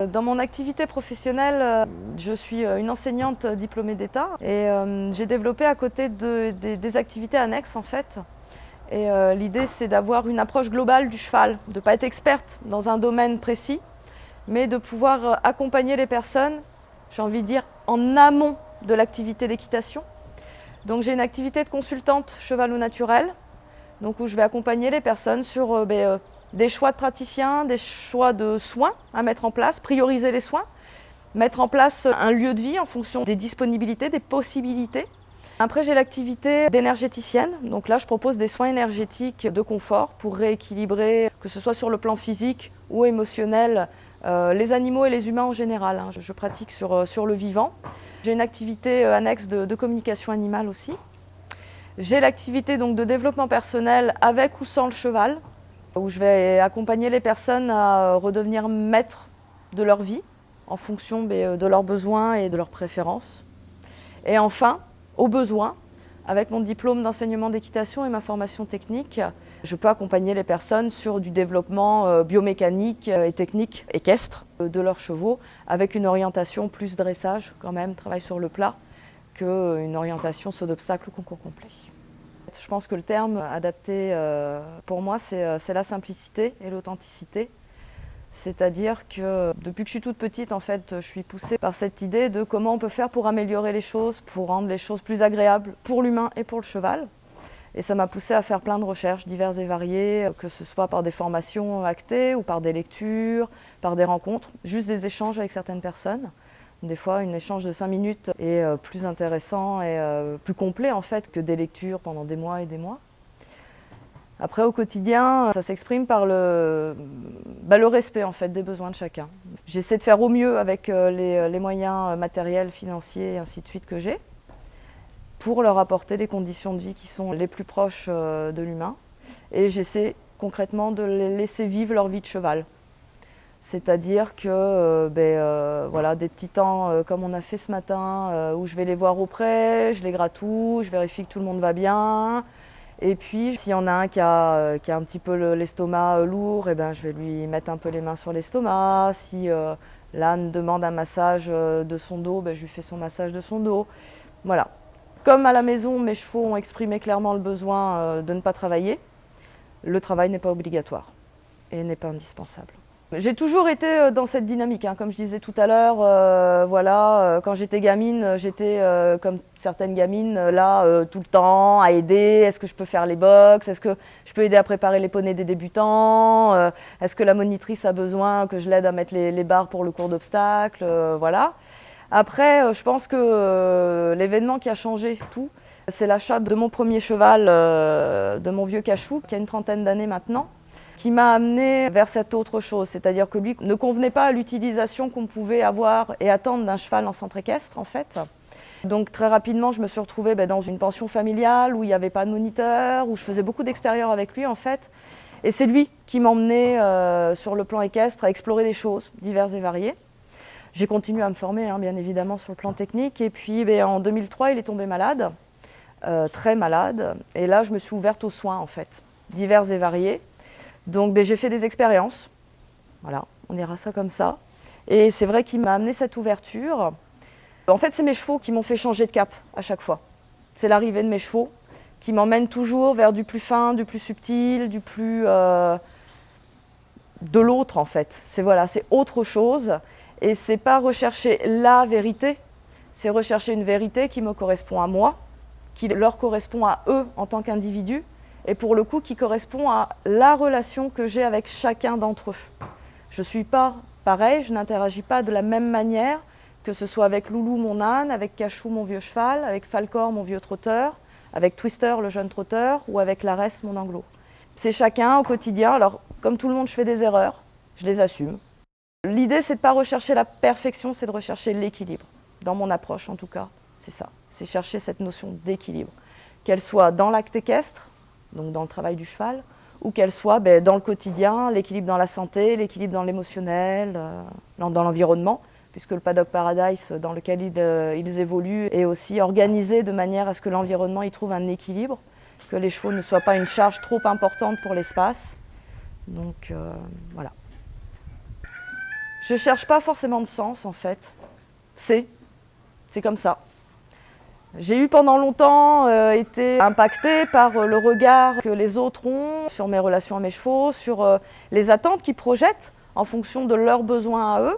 Dans mon activité professionnelle, je suis une enseignante diplômée d'État et j'ai développé à côté des activités annexes en fait. Et l'idée c'est d'avoir une approche globale du cheval, de ne pas être experte dans un domaine précis, mais de pouvoir accompagner les personnes, j'ai envie de dire, en amont de l'activité d'équitation. Donc j'ai une activité de consultante cheval au naturel, donc où je vais accompagner les personnes sur des choix de praticiens, des choix de soins à mettre en place, prioriser les soins, mettre en place un lieu de vie en fonction des disponibilités, des possibilités. Après, j'ai l'activité d'énergéticienne. Donc là, je propose des soins énergétiques de confort pour rééquilibrer, que ce soit sur le plan physique ou émotionnel, les animaux et les humains en général. Je pratique sur le vivant. J'ai une activité annexe de communication animale aussi. J'ai l'activité donc de développement personnel avec ou sans le cheval, où je vais accompagner les personnes à redevenir maîtres de leur vie en fonction de leurs besoins et de leurs préférences. Et enfin, au besoin, avec mon diplôme d'enseignement d'équitation et ma formation technique, je peux accompagner les personnes sur du développement biomécanique et technique équestre de leurs chevaux, avec une orientation plus dressage quand même, travail sur le plat, qu'une orientation saut d'obstacle ou concours complet. Je pense que le terme adapté pour moi, c'est la simplicité et l'authenticité. C'est-à-dire que depuis que je suis toute petite, en fait, je suis poussée par cette idée de comment on peut faire pour améliorer les choses, pour rendre les choses plus agréables pour l'humain et pour le cheval. Et ça m'a poussée à faire plein de recherches diverses et variées, que ce soit par des formations actées ou par des lectures, par des rencontres, juste des échanges avec certaines personnes. Des fois, un échange de 5 minutes est plus intéressant et plus complet en fait que des lectures pendant des mois et des mois. Après, au quotidien, ça s'exprime par le respect en fait, des besoins de chacun. J'essaie de faire au mieux avec les moyens matériels, financiers et ainsi de suite que j'ai, pour leur apporter des conditions de vie qui sont les plus proches de l'humain. Et j'essaie concrètement de les laisser vivre leur vie de cheval. C'est-à-dire que voilà, des petits temps comme on a fait ce matin, où je vais les voir auprès, je les gratouille, je vérifie que tout le monde va bien. Et puis s'il y en a un qui a un petit peu l'estomac lourd, je vais lui mettre un peu les mains sur l'estomac. Si l'âne demande un massage de son dos, je lui fais son massage de son dos. Voilà. Comme à la maison, mes chevaux ont exprimé clairement le besoin de ne pas travailler, le travail n'est pas obligatoire et n'est pas indispensable. J'ai toujours été dans cette dynamique, comme je disais tout à l'heure, quand j'étais gamine, j'étais comme certaines gamines, là, tout le temps, à aider. Est-ce que je peux faire les box? Est-ce que je peux aider à préparer les poneys des débutants? Est-ce que la monitrice a besoin que je l'aide à mettre les barres pour le cours d'obstacles? Voilà. Après, je pense que l'événement qui a changé tout, c'est l'achat de mon premier cheval, de mon vieux Cachou, qui a une trentaine d'années maintenant, qui m'a amené vers cette autre chose, c'est-à-dire que lui ne convenait pas à l'utilisation qu'on pouvait avoir et attendre d'un cheval en centre équestre en fait. Donc très rapidement, je me suis retrouvée dans une pension familiale où il n'y avait pas de moniteur, où je faisais beaucoup d'extérieur avec lui en fait. Et c'est lui qui m'emmenait sur le plan équestre à explorer des choses diverses et variées. J'ai continué à me former bien évidemment sur le plan technique et puis en 2003, il est tombé malade, très malade. Et là, je me suis ouverte aux soins en fait, divers et variés. Donc j'ai fait des expériences, voilà, on dira ça comme ça. Et c'est vrai qu'il m'a amené cette ouverture. En fait, c'est mes chevaux qui m'ont fait changer de cap à chaque fois. C'est l'arrivée de mes chevaux qui m'emmènent toujours vers du plus fin, du plus subtil, du plus de l'autre en fait. C'est autre chose. Et c'est pas rechercher la vérité, c'est rechercher une vérité qui me correspond à moi, qui leur correspond à eux en tant qu'individus. Et pour le coup qui correspond à la relation que j'ai avec chacun d'entre eux. Je ne suis pas pareil, je n'interagis pas de la même manière, que ce soit avec Loulou mon âne, avec Cachou mon vieux cheval, avec Falcor mon vieux trotteur, avec Twister le jeune trotteur ou avec Larès mon anglo. C'est chacun au quotidien, alors comme tout le monde je fais des erreurs, je les assume. L'idée c'est de ne pas rechercher la perfection, c'est de rechercher l'équilibre. Dans mon approche en tout cas, c'est ça, c'est chercher cette notion d'équilibre. Qu'elle soit dans l'acte équestre, donc dans le travail du cheval, ou qu'elle soit dans le quotidien, l'équilibre dans la santé, l'équilibre dans l'émotionnel, dans l'environnement, puisque le Paddock Paradise dans lequel ils évoluent est aussi organisé de manière à ce que l'environnement y trouve un équilibre, que les chevaux ne soient pas une charge trop importante pour l'espace. Donc voilà. Je ne cherche pas forcément de sens en fait. C'est comme ça. J'ai eu pendant longtemps été impactée par le regard que les autres ont sur mes relations à mes chevaux, sur les attentes qu'ils projettent en fonction de leurs besoins à eux.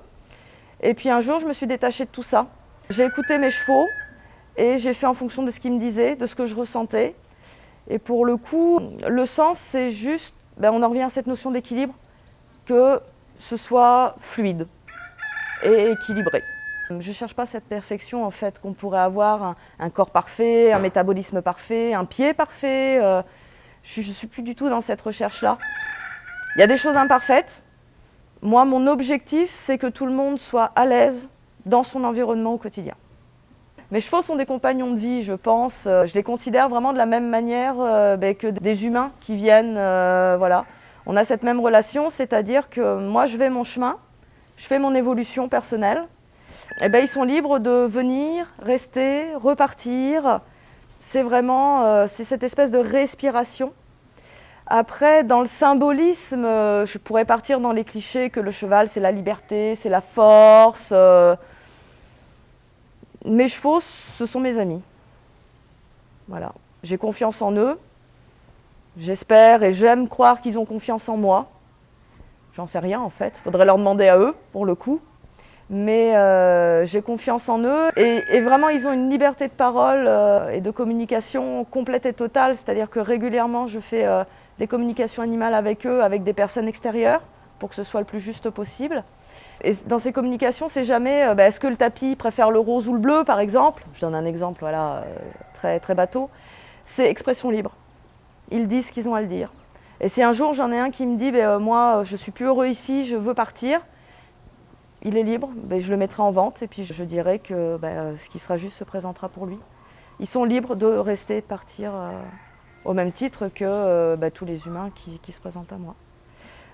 Et puis un jour, je me suis détachée de tout ça. J'ai écouté mes chevaux et j'ai fait en fonction de ce qu'ils me disaient, de ce que je ressentais. Et pour le coup, le sens, c'est juste, on en revient à cette notion d'équilibre, que ce soit fluide et équilibré. Je ne cherche pas cette perfection en fait, qu'on pourrait avoir un corps parfait, un métabolisme parfait, un pied parfait. Je ne suis plus du tout dans cette recherche-là. Il y a des choses imparfaites. Moi, mon objectif, c'est que tout le monde soit à l'aise dans son environnement au quotidien. Mes chevaux sont des compagnons de vie, je pense. Je les considère vraiment de la même manière que des humains qui viennent. Voilà. On a cette même relation, c'est-à-dire que moi, je vais mon chemin, je fais mon évolution personnelle. Et ils sont libres de venir, rester, repartir. C'est vraiment c'est cette espèce de respiration. Après, dans le symbolisme, je pourrais partir dans les clichés que le cheval, c'est la liberté, c'est la force. Mes chevaux, ce sont mes amis. Voilà. J'ai confiance en eux. J'espère et j'aime croire qu'ils ont confiance en moi. J'en sais rien en fait. Il faudrait leur demander à eux, pour le coup. Mais j'ai confiance en eux et vraiment ils ont une liberté de parole et de communication complète et totale, c'est-à-dire que régulièrement je fais des communications animales avec eux, avec des personnes extérieures pour que ce soit le plus juste possible. Et dans ces communications, c'est jamais est-ce que le tapis préfère le rose ou le bleu par exemple. Je donne un exemple voilà, très, très bateau. C'est expression libre. Ils disent ce qu'ils ont à le dire. Et si un jour j'en ai un qui me dit moi je suis plus heureux ici, je veux partir, il est libre, je le mettrai en vente et puis je dirai que ce qui sera juste se présentera pour lui. Ils sont libres de rester et de partir au même titre que tous les humains qui se présentent à moi.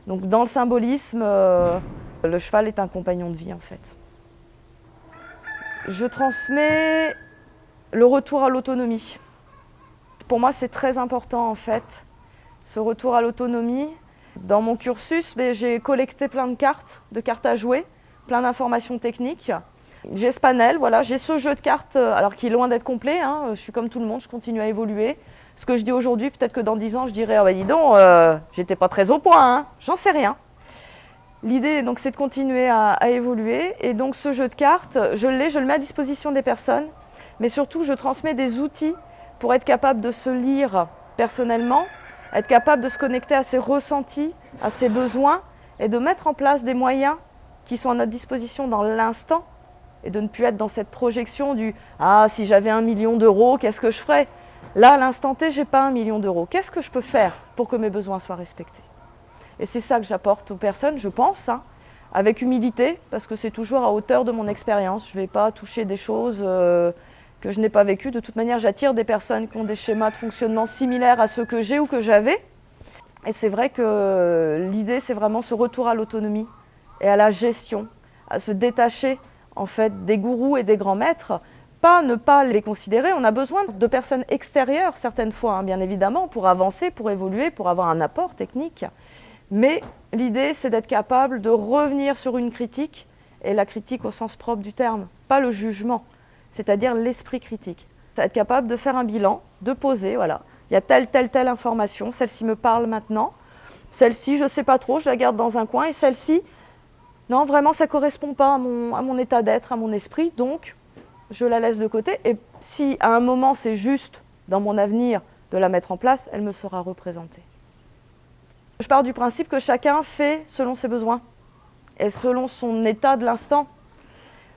Donc dans le symbolisme, le cheval est un compagnon de vie en fait. Je transmets le retour à l'autonomie. Pour moi c'est très important en fait, ce retour à l'autonomie. Dans mon cursus, j'ai collecté plein de cartes à jouer, plein d'informations techniques. J'ai ce panel, voilà, j'ai ce jeu de cartes, alors qui est loin d'être complet, hein, je suis comme tout le monde, je continue à évoluer. Ce que je dis aujourd'hui, peut-être que dans 10 ans, je dirais, dis donc, j'étais pas très au point, hein, j'en sais rien. L'idée, donc, c'est de continuer à évoluer, et donc ce jeu de cartes, je le mets à disposition des personnes, mais surtout, je transmets des outils pour être capable de se lire personnellement, être capable de se connecter à ses ressentis, à ses besoins, et de mettre en place des moyens qui sont à notre disposition dans l'instant et de ne plus être dans cette projection du « Ah, si j'avais 1 million d'euros, qu'est-ce que je ferais ?» Là, à l'instant T, je n'ai pas 1 million d'euros. Qu'est-ce que je peux faire pour que mes besoins soient respectés? Et c'est ça que j'apporte aux personnes, je pense, avec humilité, parce que c'est toujours à hauteur de mon expérience. Je ne vais pas toucher des choses que je n'ai pas vécues. De toute manière, j'attire des personnes qui ont des schémas de fonctionnement similaires à ceux que j'ai ou que j'avais. Et c'est vrai que l'idée, c'est vraiment ce retour à l'autonomie et à la gestion, à se détacher en fait des gourous et des grands maîtres, ne pas les considérer. On a besoin de personnes extérieures certaines fois, bien évidemment, pour avancer, pour évoluer, pour avoir un apport technique. Mais l'idée, c'est d'être capable de revenir sur une critique, et la critique au sens propre du terme, pas le jugement, c'est-à-dire l'esprit critique. C'est être capable de faire un bilan, de poser, voilà, il y a telle information, celle-ci me parle maintenant, celle-ci, je ne sais pas trop, je la garde dans un coin, et celle-ci, non, vraiment, ça ne correspond pas à mon état d'être, à mon esprit, donc je la laisse de côté. Et si à un moment, c'est juste dans mon avenir de la mettre en place, elle me sera représentée. Je pars du principe que chacun fait selon ses besoins et selon son état de l'instant.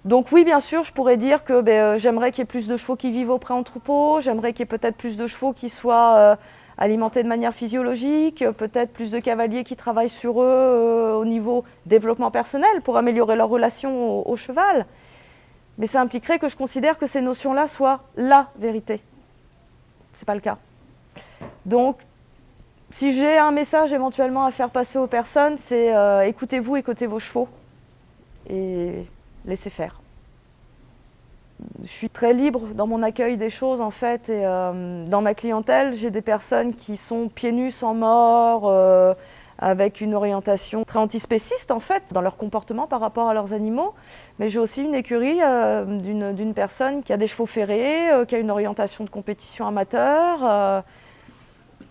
Donc oui, bien sûr, je pourrais dire que j'aimerais qu'il y ait plus de chevaux qui vivent au pré-entrepôt, j'aimerais qu'il y ait peut-être plus de chevaux qui soient alimentés de manière physiologique, peut-être plus de cavaliers qui travaillent sur eux au niveau développement personnel pour améliorer leur relation au cheval. Mais ça impliquerait que je considère que ces notions-là soient la vérité. Ce n'est pas le cas. Donc, si j'ai un message éventuellement à faire passer aux personnes, c'est écoutez-vous, écoutez vos chevaux et laissez faire. Je suis très libre dans mon accueil des choses en fait, et dans ma clientèle, j'ai des personnes qui sont pieds nus sans mort, avec une orientation très antispéciste en fait, dans leur comportement par rapport à leurs animaux. Mais j'ai aussi une écurie d'une personne qui a des chevaux ferrés, qui a une orientation de compétition amateur.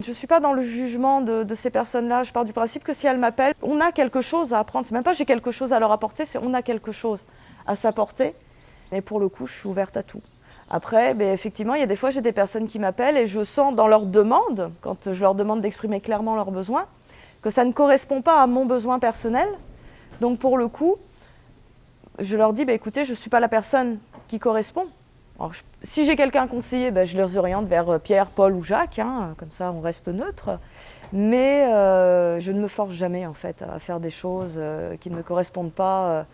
Je ne suis pas dans le jugement de ces personnes-là. Je pars du principe que si elles m'appellent, on a quelque chose à apprendre. C'est même pas j'ai quelque chose à leur apporter, c'est on a quelque chose à s'apporter. Et pour le coup, je suis ouverte à tout. Après, effectivement, il y a des fois, j'ai des personnes qui m'appellent et je sens dans leur demande, quand je leur demande d'exprimer clairement leurs besoins, que ça ne correspond pas à mon besoin personnel. Donc pour le coup, je leur dis, écoutez, je ne suis pas la personne qui correspond. Alors, si j'ai quelqu'un à conseiller, je les oriente vers Pierre, Paul ou Jacques, hein, comme ça on reste neutre. Mais je ne me force jamais en fait à faire des choses qui ne me correspondent pas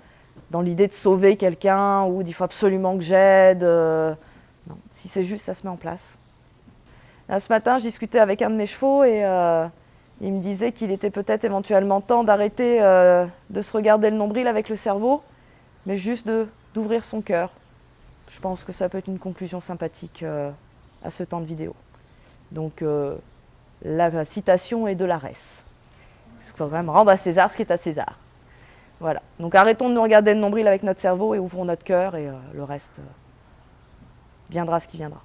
dans l'idée de sauver quelqu'un ou d'il faut absolument que j'aide. Non, si c'est juste, ça se met en place. Là, ce matin, je discutais avec un de mes chevaux et il me disait qu'il était peut-être éventuellement temps d'arrêter de se regarder le nombril avec le cerveau, mais juste d'ouvrir son cœur. Je pense que ça peut être une conclusion sympathique à ce temps de vidéo. Donc la citation est de l'Arès. Il faut quand même rendre à César ce qui est à César. Voilà. Donc arrêtons de nous regarder le nombril avec notre cerveau et ouvrons notre cœur et le reste viendra ce qui viendra.